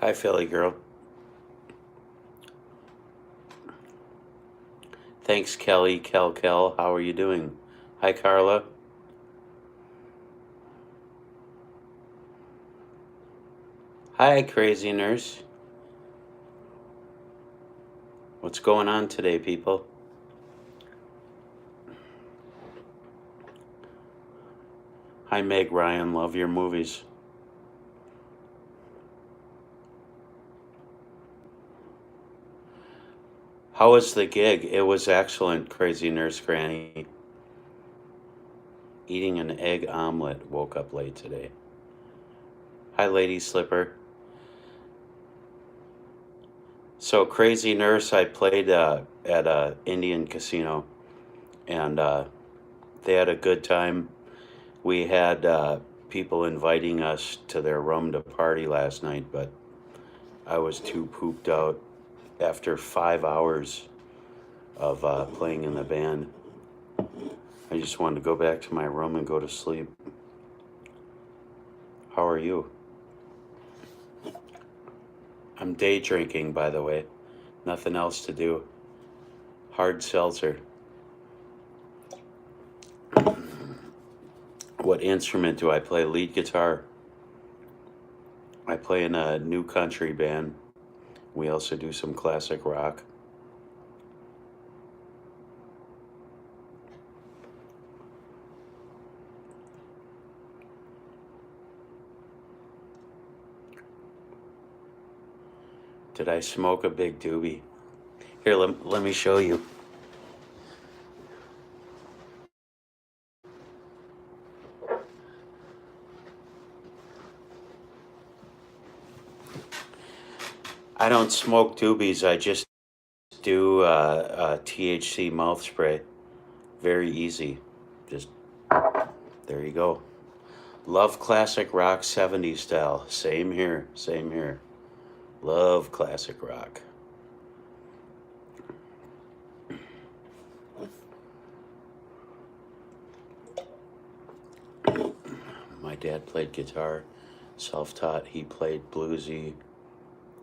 Hi, Philly girl. Thanks, Kelly. Kel. How are you doing? Hi, Carla. Hi, crazy nurse. What's going on today, people? Hi, Meg Ryan. Love your movies. How was the gig? It was excellent, crazy nurse Granny. Eating an egg omelet. Woke up late today. Hi, Lady Slipper. So, crazy nurse, I played at a Indian casino, and they had a good time. We had people inviting us to their room to party last night, but I was too pooped out after 5 hours of playing in the band. I just wanted to go back to my room and go to sleep. How are you? I'm day drinking, by the way. Nothing else to do. Hard seltzer. What instrument do I play? Lead guitar. I play in a new country band. We also do some classic rock. Did I smoke a big doobie? Here, let me show you. I don't smoke doobies. I just do THC mouth spray. Very easy. Just there you go. Love classic rock 70s style. Same here. Same here. Love classic rock. My dad played guitar, self taught. He played bluesy,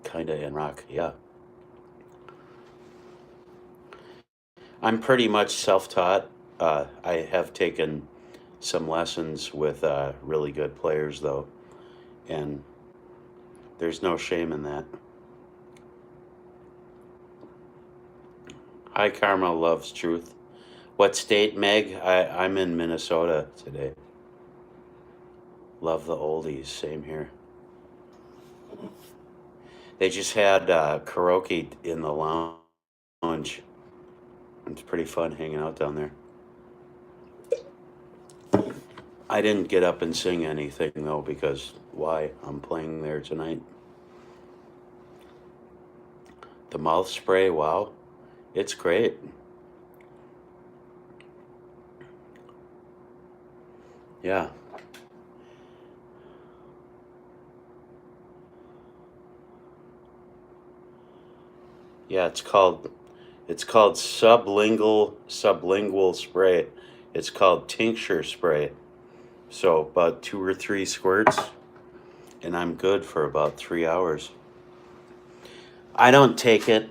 kind of in rock. Yeah. I'm pretty much self taught. I have taken some lessons with really good players, though, and there's no shame in that. Hi, Karma loves truth. What state, Meg? I'm in Minnesota today. Love the oldies. Same here. They just had karaoke in the lounge. It's pretty fun hanging out down there. I didn't get up and sing anything though because why? I'm playing there tonight. The mouth spray, wow, it's great. Yeah, yeah. It's called sublingual spray. It's called tincture spray. So about 2 or 3 squirts, and I'm good for about 3 hours. I don't take it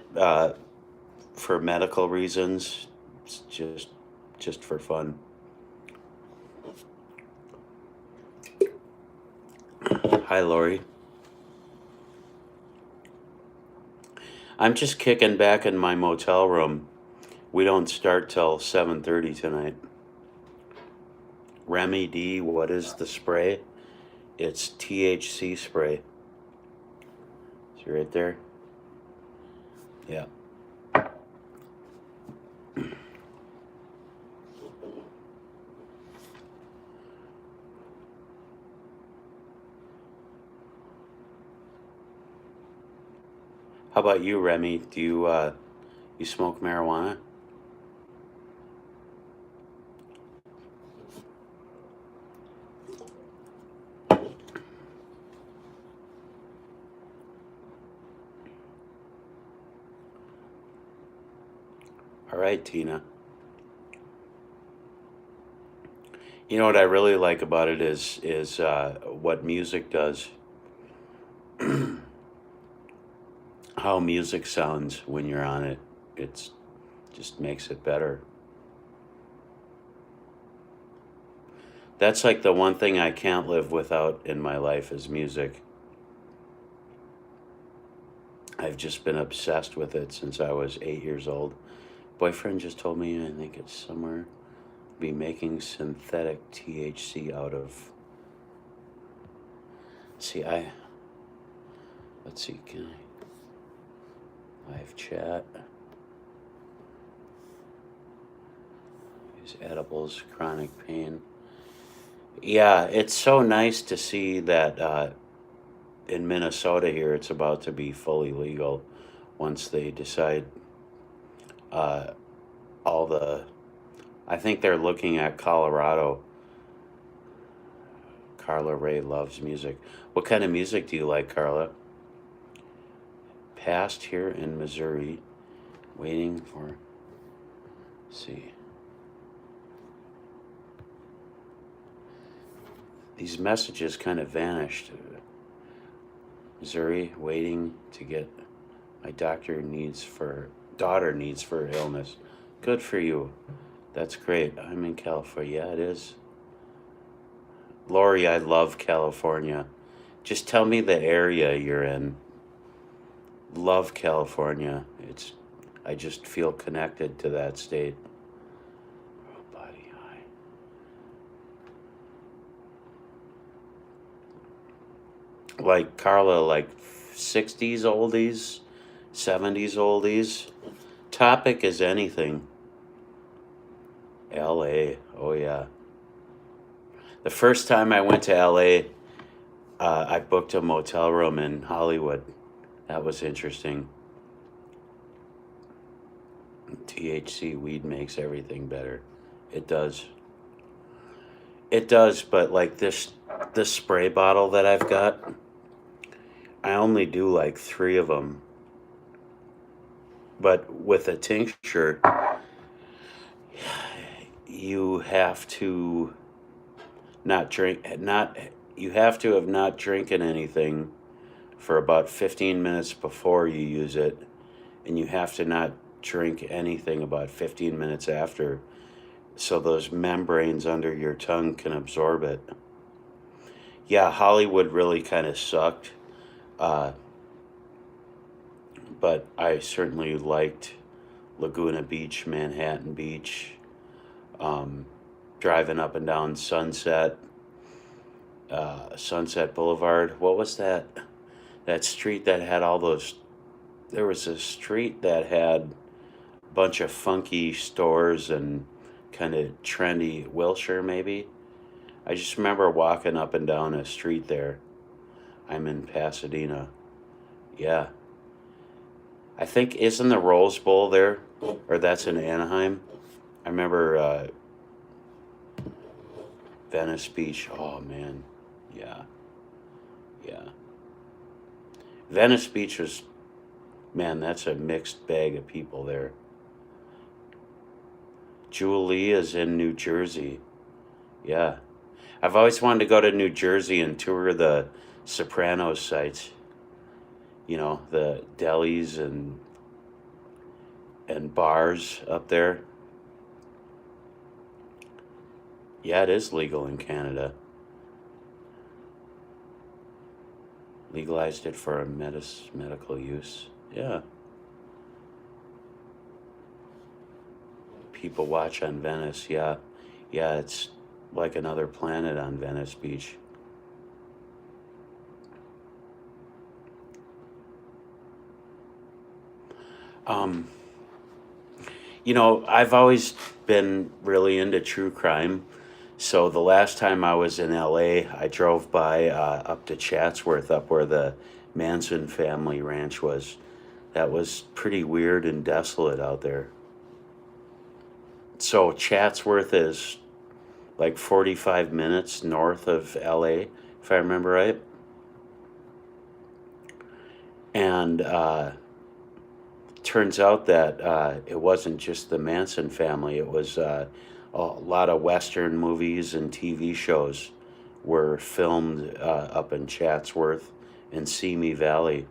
for medical reasons. It's just for fun. Hi, Lori. I'm just kicking back in my motel room. We don't start till 7:30 tonight. Remy D, what is the spray? It's THC spray. See right there? Yeah. How about you, Remy? Do you smoke marijuana? All right, Tina. You know what I really like about it is what music does. how music sounds when you're on it. It's just makes it better. That's like the one thing I can't live without in my life is music. I've just been obsessed with it since I was 8 years old. Boyfriend just told me I think it's somewhere be making synthetic THC out of. See, let's see, can I live chat? Use edibles, chronic pain. Yeah, it's so nice to see that in Minnesota here it's about to be fully legal once they decide uh, all the. I think they're looking at Colorado. Carla Ray loves music. What kind of music do you like, Carla? Passed here in Missouri, waiting for. See. These messages kind of vanished. Missouri, waiting to get my daughter needs for illness. Good for you. That's great. I'm in California. Yeah, it is. Lori, I love California. Just tell me the area you're in. Love California. I just feel connected to that state. Oh, body high. Like Carla, like 60s oldies, 70s oldies. Topic is anything. LA. Oh, yeah. The first time I went to LA, I booked a motel room in Hollywood. That was interesting. THC weed makes everything better. It does. It does, but like this spray bottle that I've got, I only do like 3 of them. But with a tincture, you have to not drink not you have to have not drinking anything for about 15 minutes before you use it, and you have to not drink anything about 15 minutes after, so those membranes under your tongue can absorb it. Yeah, Hollywood really kind of sucked, uh, but I certainly liked Laguna Beach, Manhattan Beach, um, driving up and down Sunset Boulevard. What was that? That street that had all those. There was a street that had a bunch of funky stores and kind of trendy Wilshire, maybe. I just remember walking up and down a street there. I'm in Pasadena. Yeah. I think, isn't the Rose Bowl there? Or that's in Anaheim? I remember Venice Beach. Oh, man. Yeah. Yeah. Venice Beach was, man, that's a mixed bag of people there. Julie is in New Jersey. Yeah. I've always wanted to go to New Jersey and tour the Sopranos sites. You know, the delis and bars up there. Yeah, it is legal in Canada. Legalized it for a medical use. Yeah. People watch on Venice. Yeah. Yeah, it's like another planet on Venice Beach. Um, I've always been really into true crime. So the last time I was in LA, I drove by up to Chatsworth, up where the Manson family ranch was. That was pretty weird and desolate out there. So Chatsworth is like 45 minutes north of LA, if I remember right. And turns out that it wasn't just the Manson family, it was a lot of Western movies and TV shows were filmed up in Chatsworth and Simi Valley.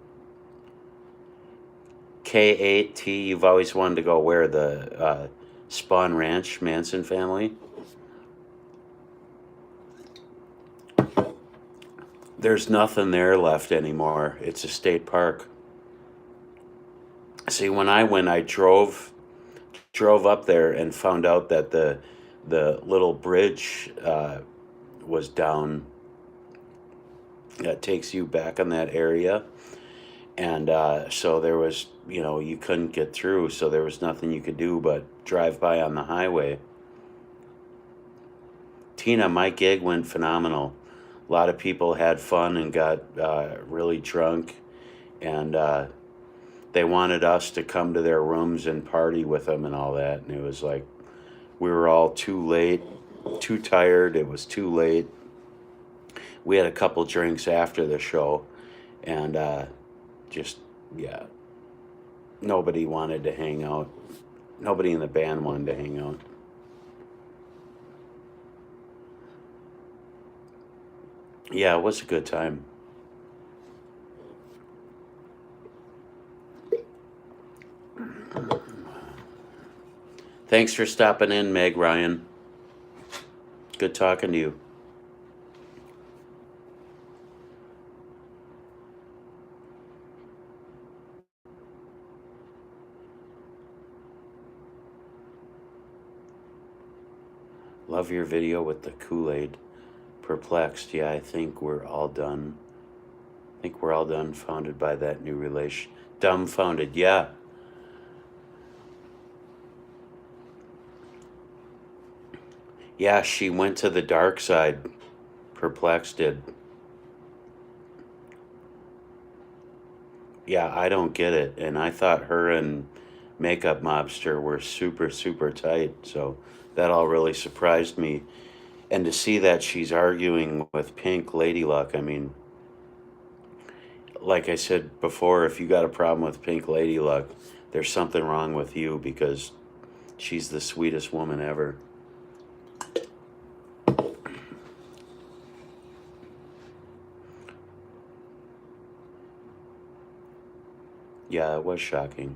K8T, you've always wanted to go where? The Spawn Ranch, Manson family? There's nothing there left anymore. It's a state park. See, when I went, I drove up there and found out that the little bridge was down that takes you back in that area. And so there was, you couldn't get through, so there was nothing you could do but drive by on the highway. Tina, my gig went phenomenal. A lot of people had fun and got really drunk, and they wanted us to come to their rooms and party with them and all that. And it was like we were all too late, too tired. It was too late. We had a couple drinks after the show, and just, yeah, nobody wanted to hang out. Nobody in the band wanted to hang out. Yeah, it was a good time. Thanks for stopping in, Meg Ryan. Good talking to you. Love your video with the Kool-Aid. Perplexed. Yeah, I think we're all done. I think we're all done, founded by that new relation. Dumbfounded, yeah. Yeah, she went to the dark side. Perplexed did. Yeah, I don't get it. And I thought her and Makeup Mobster were super, super tight. So that all really surprised me. And to see that she's arguing with Pink Lady Luck, I mean, like I said before, if you got a problem with Pink Lady Luck, there's something wrong with you, because she's the sweetest woman ever. Yeah, it was shocking.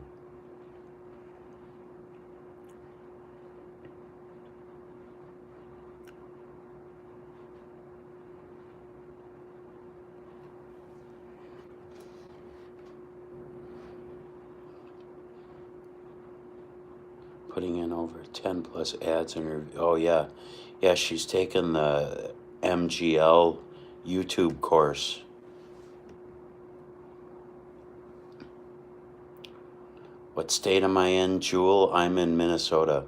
Putting in over 10 plus ads in her. Oh, yeah. Yeah, she's taken the MGL YouTube course. What state am I in, Jewel? I'm in Minnesota.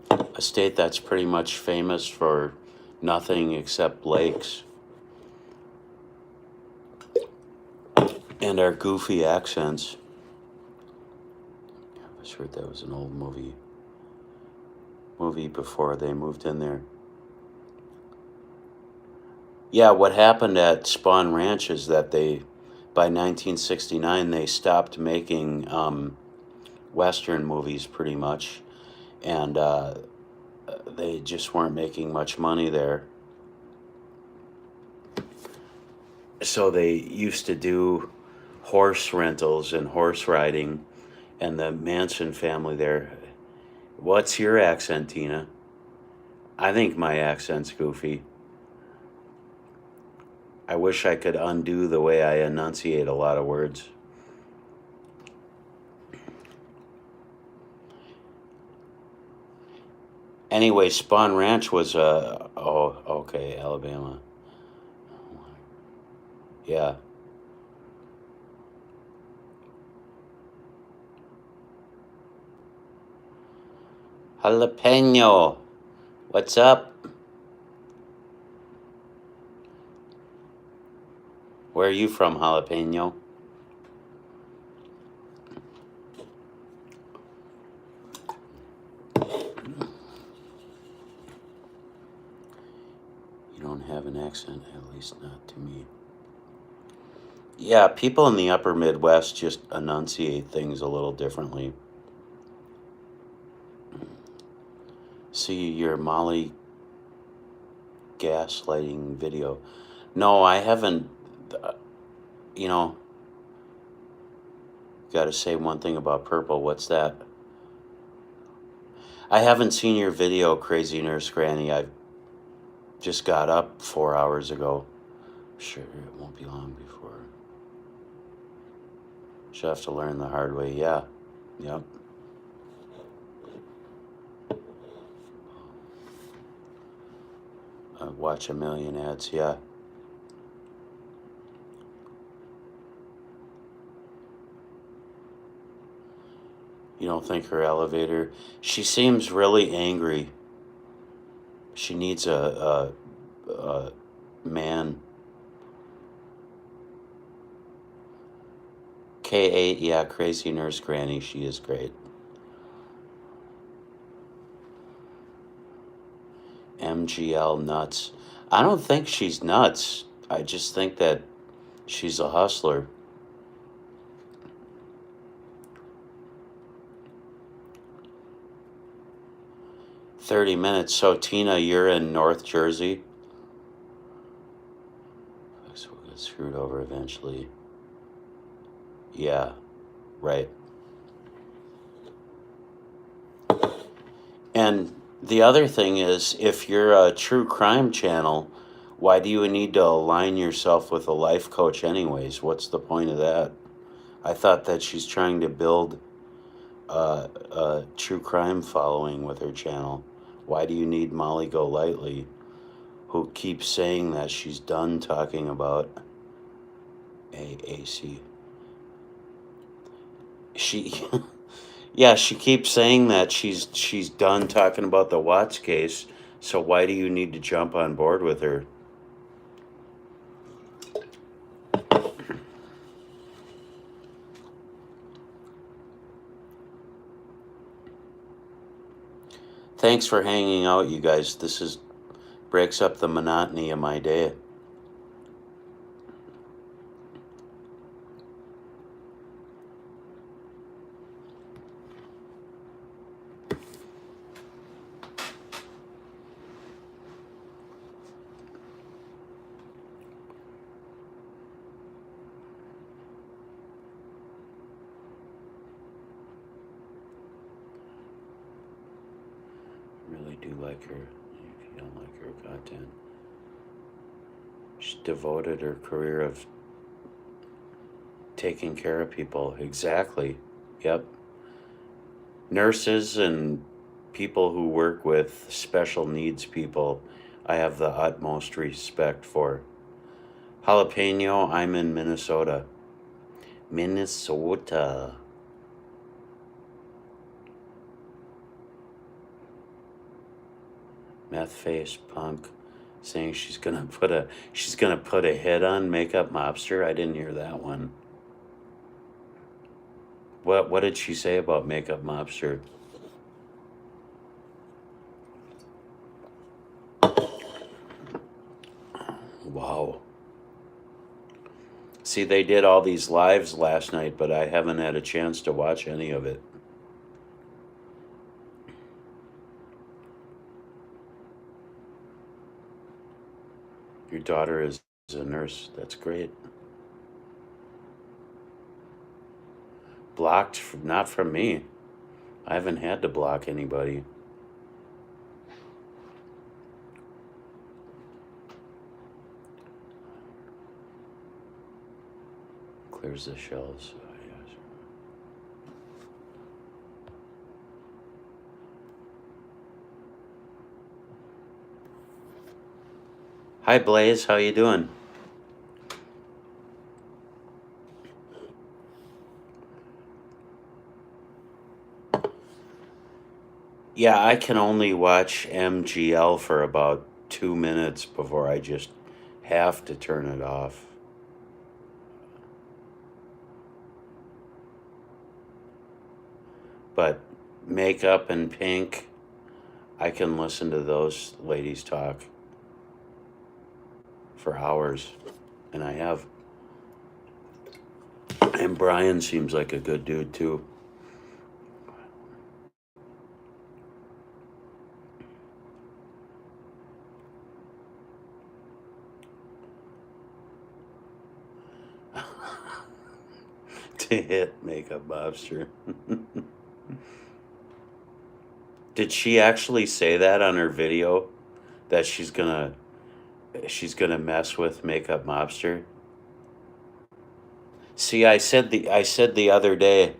A state that's pretty much famous for nothing except lakes and our goofy accents. I was heard that was an old movie before they moved in there. Yeah, what happened at Spawn Ranch is that by 1969, they stopped making Western movies pretty much, and they just weren't making much money there. So they used to do horse rentals and horse riding, and the Manson family there. What's your accent, Tina? I think my accent's goofy. I wish I could undo the way I enunciate a lot of words. Anyway, Spawn Ranch was oh, okay, Alabama. Yeah. Jalapeno. What's up? Where are you from, Jalapeno? You don't have an accent, at least not to me. Yeah, people in the upper Midwest just enunciate things a little differently. See your Molly gaslighting video. No, I haven't. You know, Got to say one thing about purple. What's that? I haven't seen your video, Crazy Nurse Granny. I just got up 4 hours ago. Sure, it won't be long before. She'll have to learn the hard way. Yeah. Yep. Watch a million ads. Yeah. You don't think her elevator? She seems really angry. She needs a man. K8, yeah, Crazy Nurse Granny. She is great. MGL nuts. I don't think she's nuts. I just think that she's a hustler. $30. So Tina, you're in North Jersey. So we'll get screwed over eventually. Yeah, right. And the other thing is, if you're a true crime channel, why do you need to align yourself with a life coach anyways? What's the point of that? I thought that she's trying to build a true crime following with her channel. Why do you need Molly Golightly, who keeps saying that she's done talking about AAC? She, yeah, she keeps saying that she's done talking about the Watts case. So why do you need to jump on board with her? Thanks for hanging out, you guys. This is breaks up the monotony of my day. Really do like her. If you don't like her content, she's devoted her career of taking care of people. Exactly. Yep. Nurses and people who work with special needs people, I have the utmost respect for. Jalapeno, I'm in Minnesota. Minnesota. Meth face punk saying she's gonna put a hit on Makeup Mobster. I didn't hear that one. What did she say about Makeup Mobster? Wow. See, they did all these lives last night, but I haven't had a chance to watch any of it. Your daughter is a nurse. That's great. Blocked, not from me. I haven't had to block anybody. Clears the shelves. Oh, yes. Hi, Blaze. How you doing? Yeah, I can only watch MGL for about 2 minutes before I just have to turn it off. But Makeup and Pink, I can listen to those ladies talk for hours, and I have. And Brian seems like a good dude too. to hit Makeup Mobster. Did she actually say that on her video that she's gonna mess with Makeup Mobster? See, I said the other day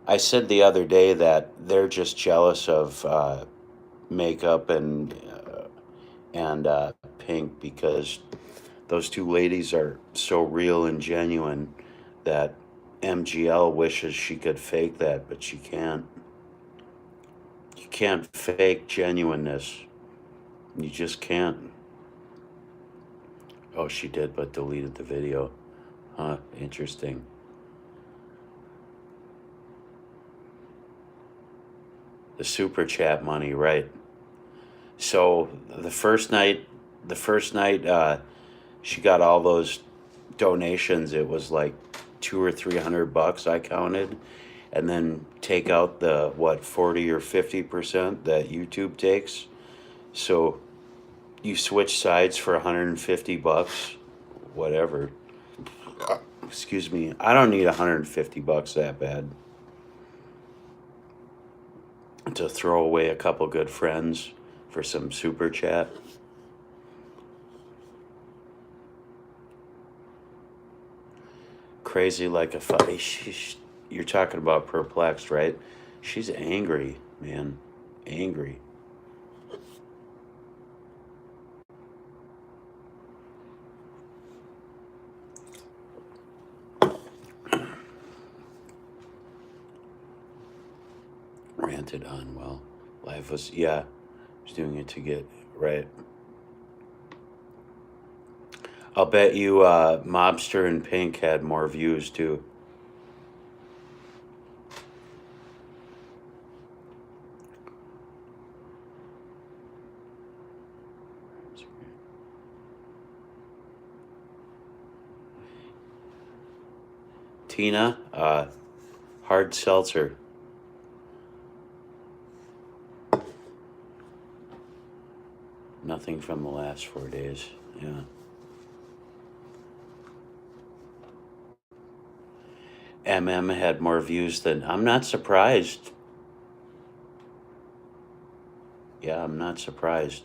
that they're just jealous of Makeup and Pink because those two ladies are so real and genuine that MGL wishes she could fake that, but she can't. You can't fake genuineness. You just can't. Oh, she did, but deleted the video. Huh, interesting. The super chat money, right? So the first night, she got all those donations. It was like 200 or 300 bucks I counted, and then take out the what 40 or 50% that YouTube takes. So you switch sides for 150 bucks, whatever. Excuse me. I don't need 150 bucks that bad to throw away a couple good friends for some super chat. Crazy like a you're talking about Perplexed, right? She's angry, man. Angry. Ranted on, well, life was, yeah, was doing it to get right. I'll bet you Mobster and Pink had more views too. Tina, hard seltzer. Nothing from the last 4 days. Yeah. Had more views than. I'm not surprised. Yeah, I'm not surprised.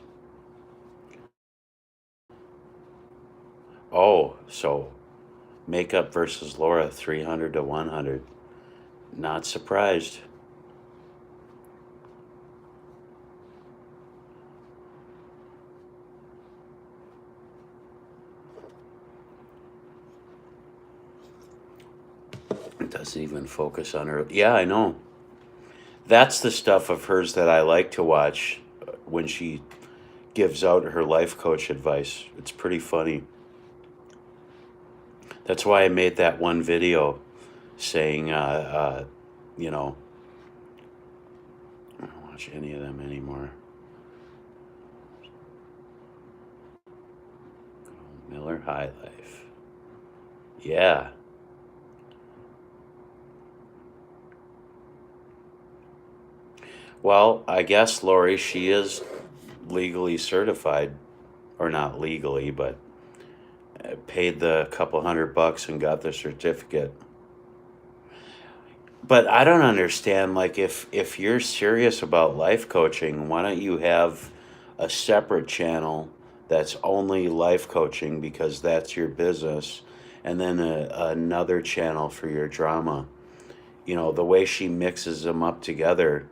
Oh, so Makeup versus Laura, 300 to 100. Not surprised. It doesn't even focus on her. Yeah, I know. That's the stuff of hers that I like to watch when she gives out her life coach advice. It's pretty funny. That's why I made that one video saying, you know, I don't watch any of them anymore. Miller High Life. Yeah. Well, I guess, Lori, she is legally certified, or not legally, but paid the couple $100 and got the certificate. But I don't understand, like, if you're serious about life coaching, why don't you have a separate channel that's only life coaching because that's your business, and then another channel for your drama? The way she mixes them up together.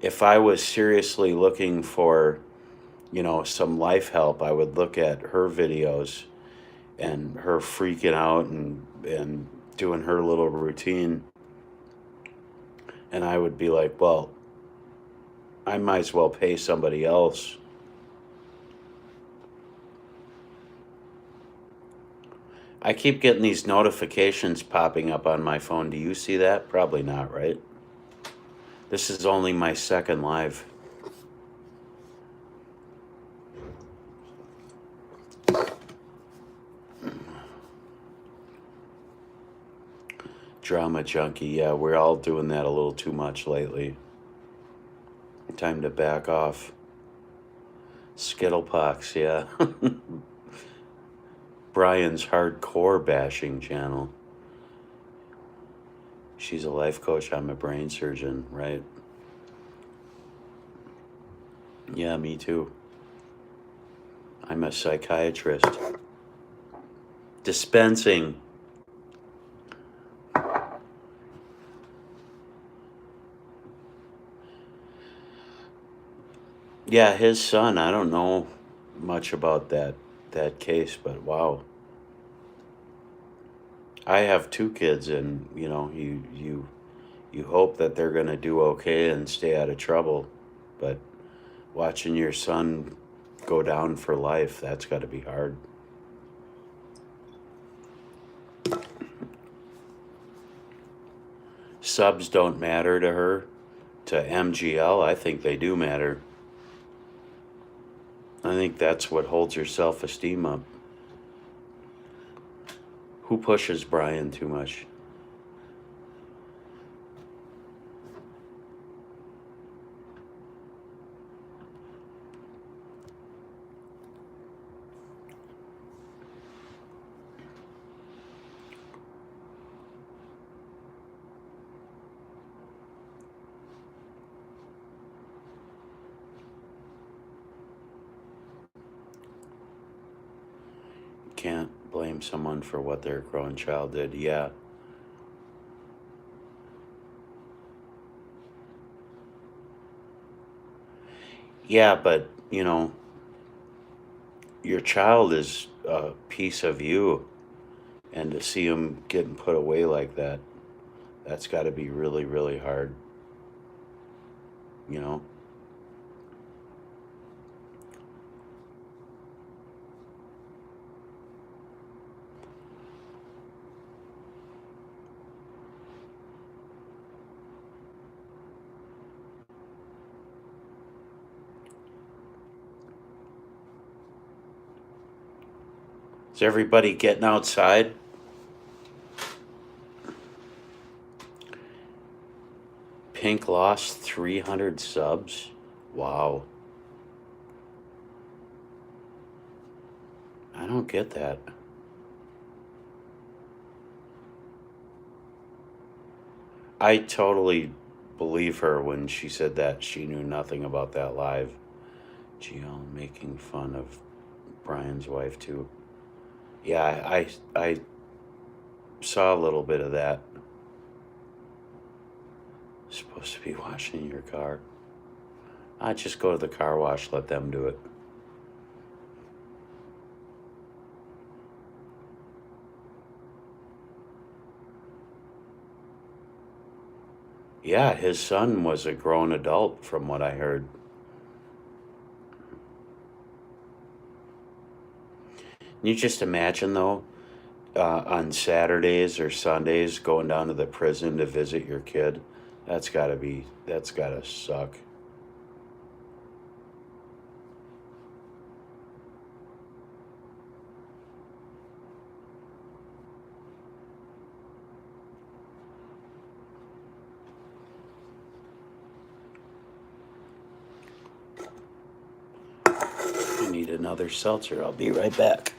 If I was seriously looking for, some life help, I would look at her videos and her freaking out and doing her little routine. And I would be like, well, I might as well pay somebody else. I keep getting these notifications popping up on my phone. Do you see that? Probably not, right? This is only my second live. Drama junkie. Yeah, we're all doing that a little too much lately. Time to back off. Skittlepox, yeah. Brian's hardcore bashing channel. She's a life coach. I'm a brain surgeon, right? Yeah, me too. I'm a psychiatrist. Dispensing. Yeah, his son. I don't know much about that case, but wow. I have two kids, and you hope that they're gonna do okay and stay out of trouble, but watching your son go down for life, that's got to be hard. Subs don't matter to her. To MGL, I think they do matter. I think that's what holds her self-esteem up. Who pushes Brian too much? Can't blame someone for what their grown child did. Yeah. Yeah, but, your child is a piece of you, and to see him getting put away like that, that's got to be really, really hard, you know? Is everybody getting outside? Pink lost 300 subs? Wow. I don't get that. I totally believe her when she said that she knew nothing about that live. GL making fun of Brian's wife too. Yeah, I saw a little bit of that. Supposed to be washing your car. I just go to the car wash, let them do it. Yeah, his son was a grown adult from what I heard. Can you just imagine though, on Saturdays or Sundays going down to the prison to visit your kid? That's gotta suck. I need another seltzer. I'll be right back.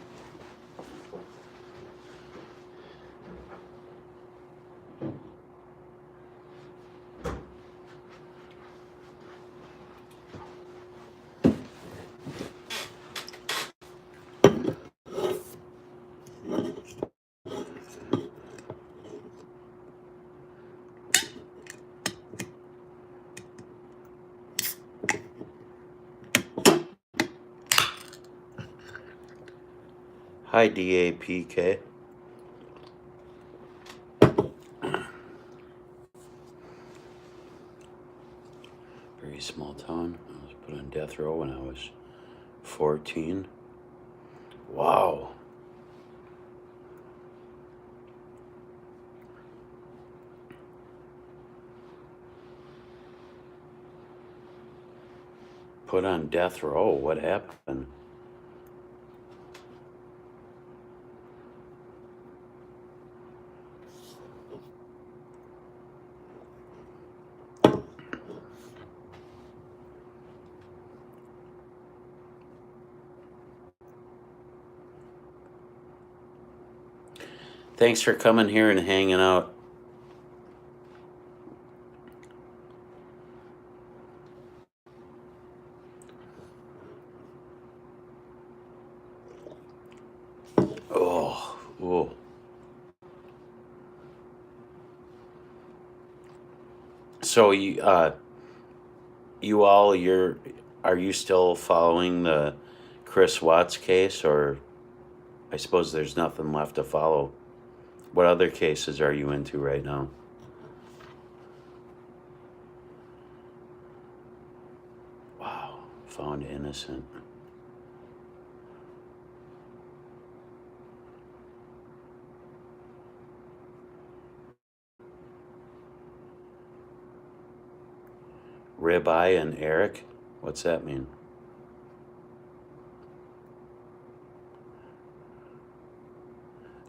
Hi, DAPK. Very small town. I was put on death row when I was 14. Wow. Put on death row? What happened? Thanks for coming here and hanging out. So you all, are you still following the Chris Watts case, or I suppose there's nothing left to follow? What other cases are you into right now? Wow, found innocent. Ribeye and Eric? What's that mean?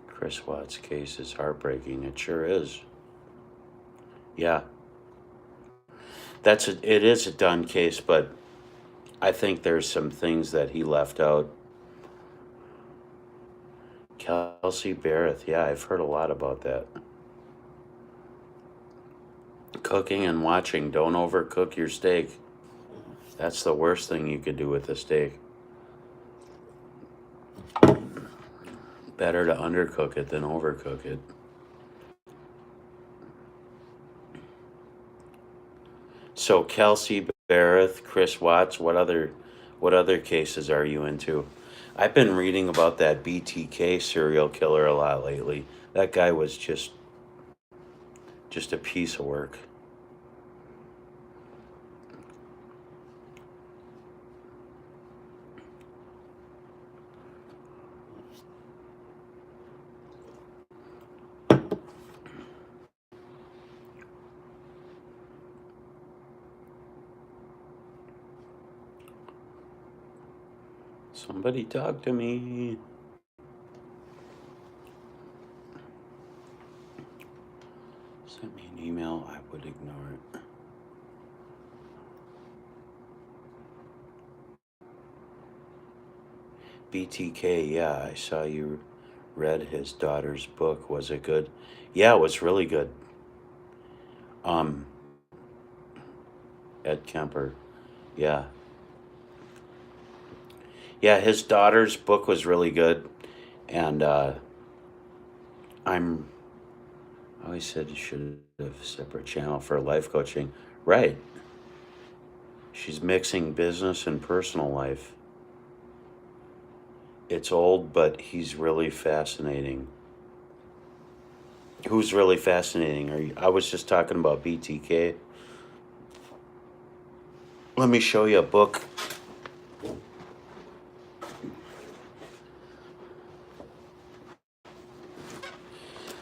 Chris Watts' case is heartbreaking. It sure is. Yeah, it is a done case, but I think there's some things that he left out. Kelsey Barrett, yeah, I've heard a lot about that. Cooking and watching, don't overcook your steak. That's the worst thing you could do with a steak. Better to undercook it than overcook it. So Kelsey Barrett, Chris Watts, what other cases are you into? I've been reading about that BTK serial killer a lot lately. That guy was just a piece of work. Somebody talk to me. Send me an email, I would ignore it. BTK, yeah, I saw you read his daughter's book. Was it good? Yeah, it was really good. Um, Ed Kemper, yeah. Yeah, his daughter's book was really good. And I'm, I always said you should have a separate channel for life coaching. Right. She's mixing business and personal life. It's old, but he's really fascinating. Who's really fascinating? I was just talking about BTK. Let me show you a book.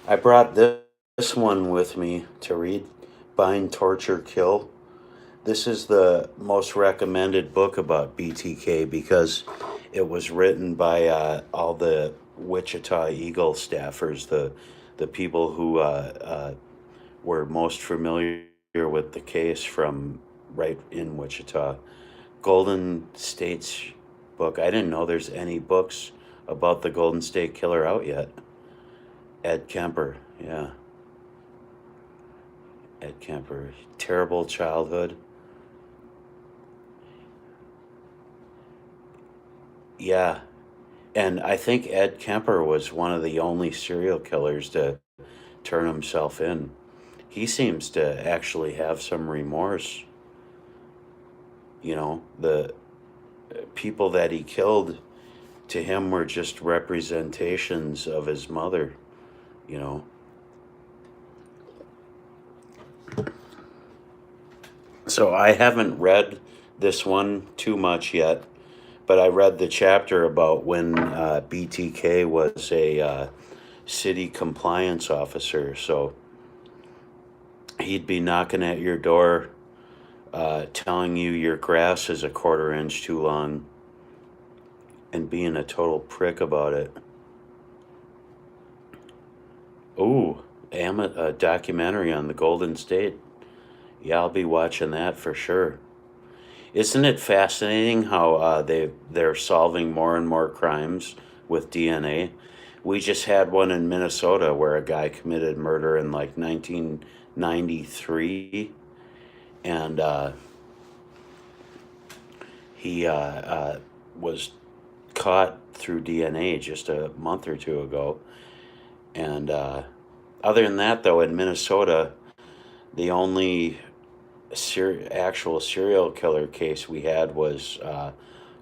I brought this one with me to read. Bind, Torture, Kill. This is the most recommended book about BTK because it was written by all the Wichita Eagle staffers, the people who were most familiar with the case from right in Wichita. Golden State's book. I didn't know there's any books about the Golden State Killer out yet. Ed Kemper, yeah. Ed Kemper. Terrible childhood. Yeah. And I think Ed Kemper was one of the only serial killers to turn himself in. He seems to actually have some remorse. The people that he killed to him were just representations of his mother, you know. So I haven't read this one too much yet, but I read the chapter about when BTK was a city compliance officer. So he'd be knocking at your door, telling you your grass is a quarter inch too long, and being a total prick about it. Ooh, a documentary on the Golden State. Yeah, I'll be watching that for sure. Isn't it fascinating how they're solving more and more crimes with DNA? We just had one in Minnesota where a guy committed murder in like 1993, and he was caught through DNA just a month or two ago. And other than that, though, in Minnesota, the only actual serial killer case we had was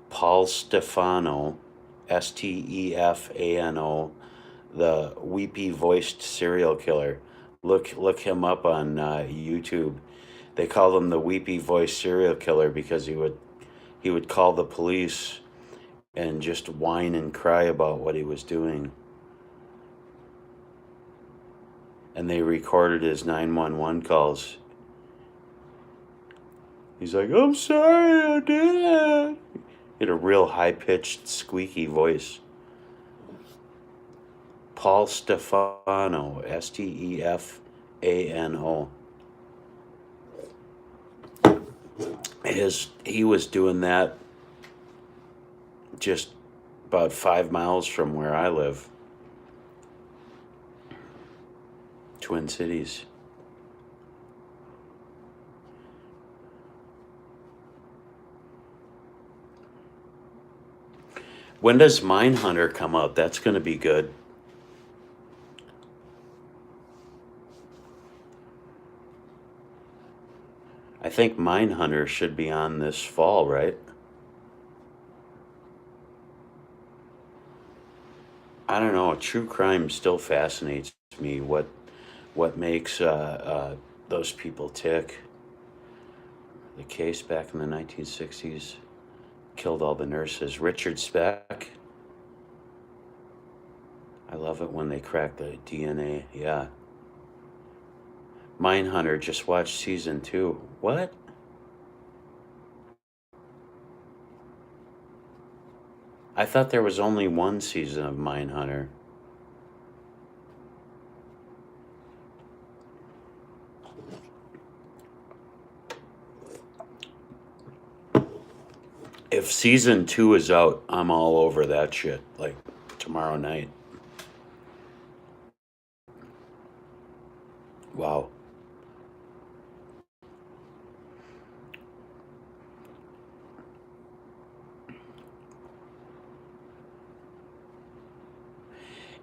Paul Stefano, Stefano, the weepy voiced serial killer. Look him up on YouTube. They called him the weepy voiced serial killer because he would call the police and just whine and cry about what he was doing. And they recorded his 911 calls. He's like, "I'm sorry, I did it." He had a real high pitched, squeaky voice. Paul Stefano, Stefano. He was doing that just about 5 miles from where I live, Twin Cities. When does Mindhunter come out? That's going to be good. I think Mindhunter should be on this fall, right? I don't know. True crime still fascinates me. What makes those people tick? The case back in the 1960s killed all the nurses. Richard Speck. I love it when they crack the DNA. Yeah. Mindhunter, just watched season 2. What? I thought there was only one season of Mindhunter. If season 2 is out, I'm all over that shit. Like tomorrow night. Wow.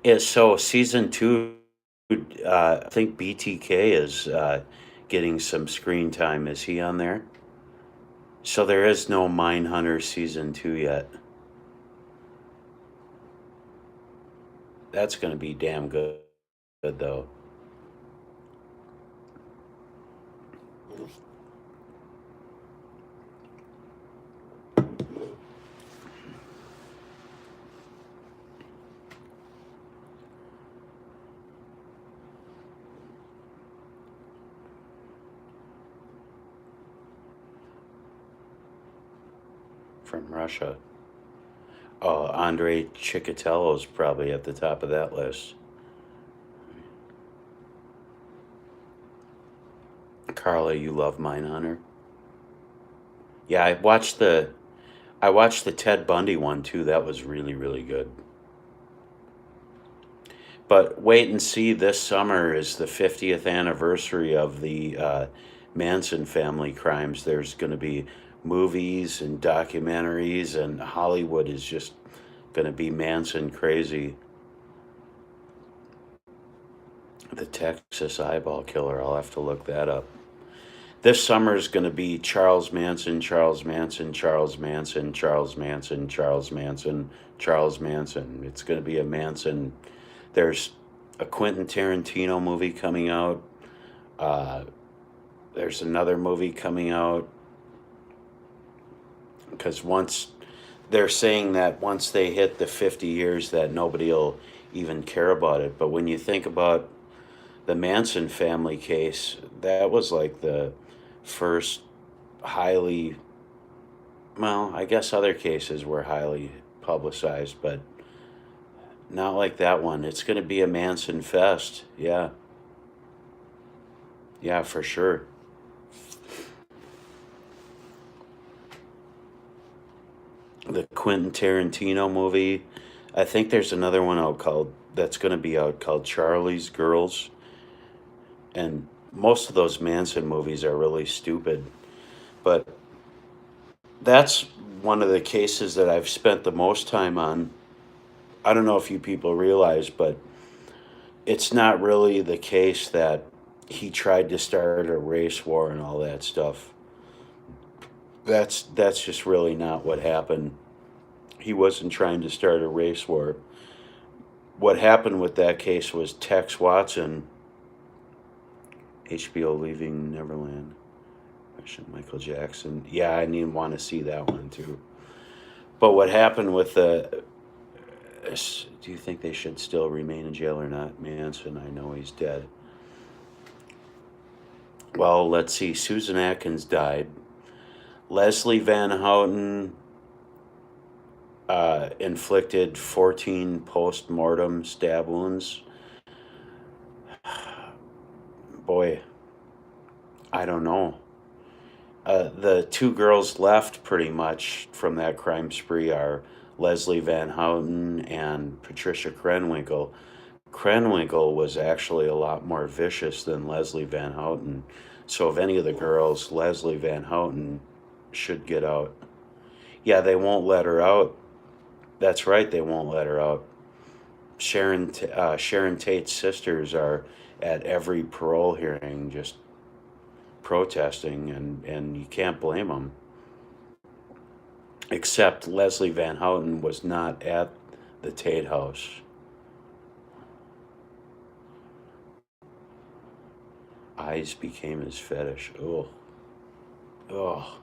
Yeah, so season 2, I think BTK is getting some screen time. Is he on there? So there is no Mindhunter season 2 yet. That's going to be damn good though. From Russia. Oh, Andrei Chikatilo's probably at the top of that list. Carla, you love Mindhunter? Yeah, I watched the Ted Bundy one too. That was really, really good. But wait and see, this summer is the 50th anniversary of the Manson family crimes. There's going to be movies and documentaries, and Hollywood is just going to be Manson crazy. The Texas Eyeball Killer, I'll have to look that up. This summer is going to be Charles Manson, Charles Manson, Charles Manson, Charles Manson, Charles Manson, Charles Manson. It's going to be a Manson. There's a Quentin Tarantino movie coming out. Uh, there's another movie coming out because once they're saying that once they hit the 50 years that nobody will even care about it. But when you think about the Manson family case, that was like the first highly, well, I guess other cases were highly publicized, but not like that one. It's going to be a Manson fest. Yeah. Yeah, for sure. The Quentin Tarantino movie. I think there's another one out called that's going to be out called Charlie's Girls. And most of those Manson movies are really stupid. But that's one of the cases that I've spent the most time on. I don't know if you people realize, but it's not really the case that he tried to start a race war and all that stuff. That's just really not what happened. He wasn't trying to start a race war. What happened with that case was Tex Watson, HBO Leaving Neverland, Michael Jackson. Yeah, I didn't want to see that one too. But what happened with the do you think they should still remain in jail or not? Manson, I know he's dead. Well, let's see. Susan Atkins died. Leslie Van Houten inflicted 14 post-mortem stab wounds. Boy, I don't know. The two girls left pretty much from that crime spree are Leslie Van Houten and Patricia Krenwinkel. Krenwinkel was actually a lot more vicious than Leslie Van Houten. So if any of the girls, Leslie Van Houten should get out. Yeah, they won't let her out. That's right, they won't let her out. Sharon Tate's sisters are at every parole hearing just protesting, and you can't blame them. Except Leslie Van Houten was not at the Tate house. Eyes became his fetish. Oh, oh.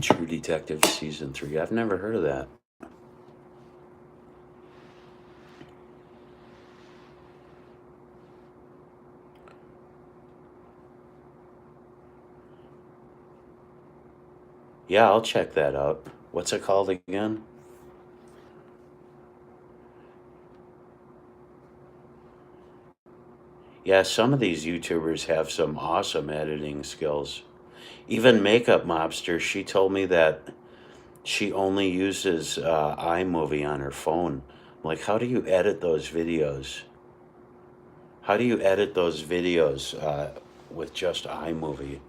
True Detective season 3. I've never heard of that. Yeah, I'll check that out. What's it called again? Yeah, some of these YouTubers have some awesome editing skills. Even Makeup Mobster, she told me that she only uses iMovie on her phone. I'm like, how do you edit those videos? How do you edit those videos with just iMovie?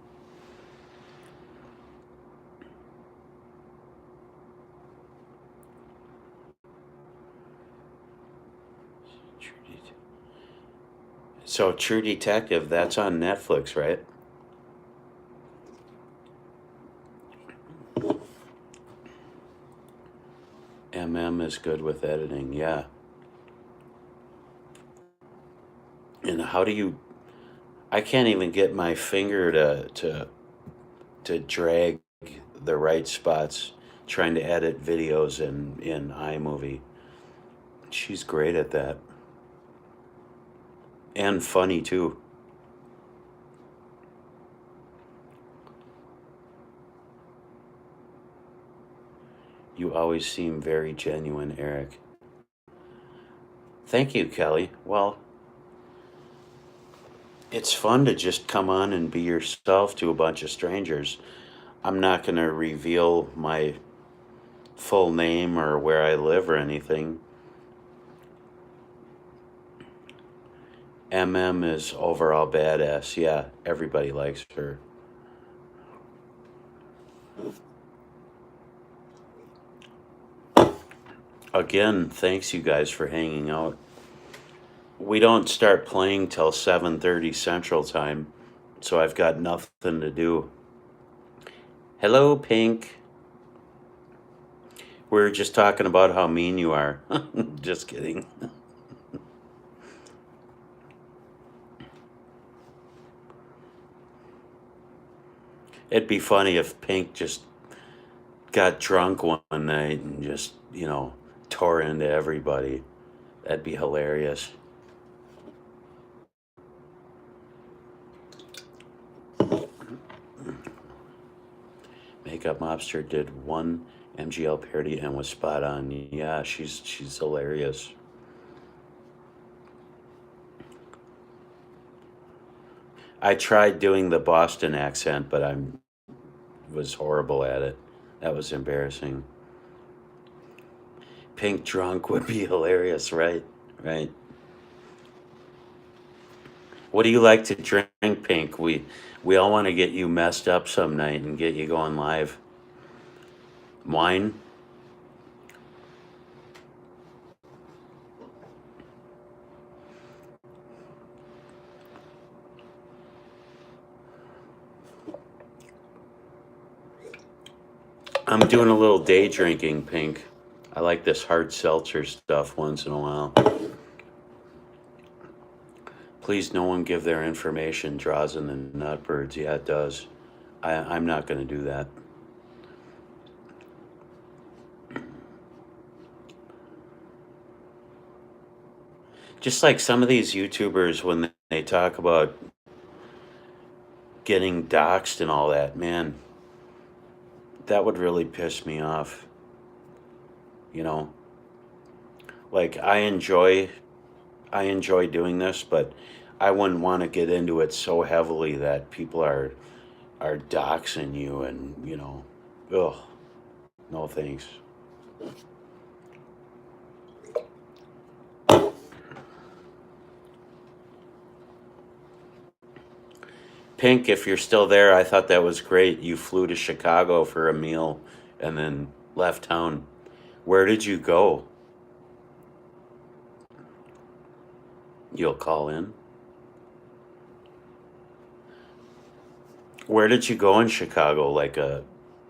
So True Detective, that's on Netflix, right? MM is good with editing, yeah. And how do you? I can't even get my finger to drag the right spots trying to edit videos in iMovie. She's great at that. And funny too. You always seem very genuine, Eric. Thank you, Kelly. Well, it's fun to just come on and be yourself to a bunch of strangers. I'm not going to reveal my full name or where I live or anything. MM is overall badass. Yeah, everybody likes her. Again, thanks you guys for hanging out. We don't start playing till 7:30 Central Time, so I've got nothing to do. Hello, Pink. We were just talking about how mean you are. Just kidding. It'd be funny if Pink just got drunk one night and just, tore into everybody. That'd be hilarious. Makeup Mobster did one MGL parody and was spot on. Yeah, she's hilarious. I tried doing the Boston accent, but I was horrible at it. That was embarrassing. Pink drunk would be hilarious, right? Right. What do you like to drink, Pink? We all want to get you messed up some night and get you going live. Wine? I'm doing a little day drinking, Pink. I like this hard seltzer stuff once in a while. Please, no one give their information. Draws in the nutbirds. Yeah, it does. I'm not going to do that. Just like some of these YouTubers, when they talk about getting doxxed and all that, man, that would really piss me off. You know, like I enjoy doing this, but I wouldn't want to get into it so heavily that people are doxing you and, ugh, no thanks. Pink, if you're still there, I thought that was great. You flew to Chicago for a meal and then left town. Where did you go? You'll call in. Where did you go in Chicago?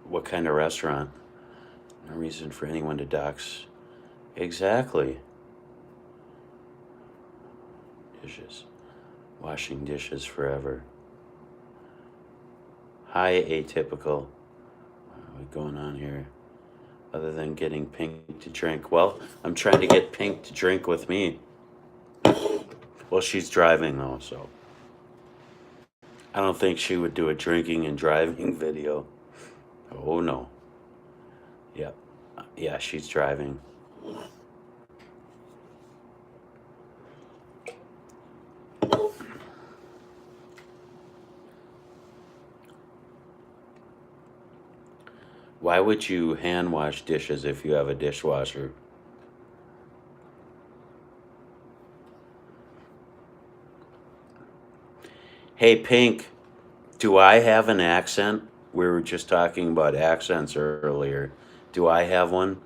What kind of restaurant? No reason for anyone to dox. Exactly. Dishes. Washing dishes forever. Hi, atypical. What's going on here? Other than getting Pink to drink. Well, I'm trying to get Pink to drink with me. Well, she's driving though, so I don't think she would do a drinking and driving video. Oh no. Yep. Yeah, she's driving. Why would you hand wash dishes if you have a dishwasher? Hey, Pink, do I have an accent? We were just talking about accents earlier. Do I have one?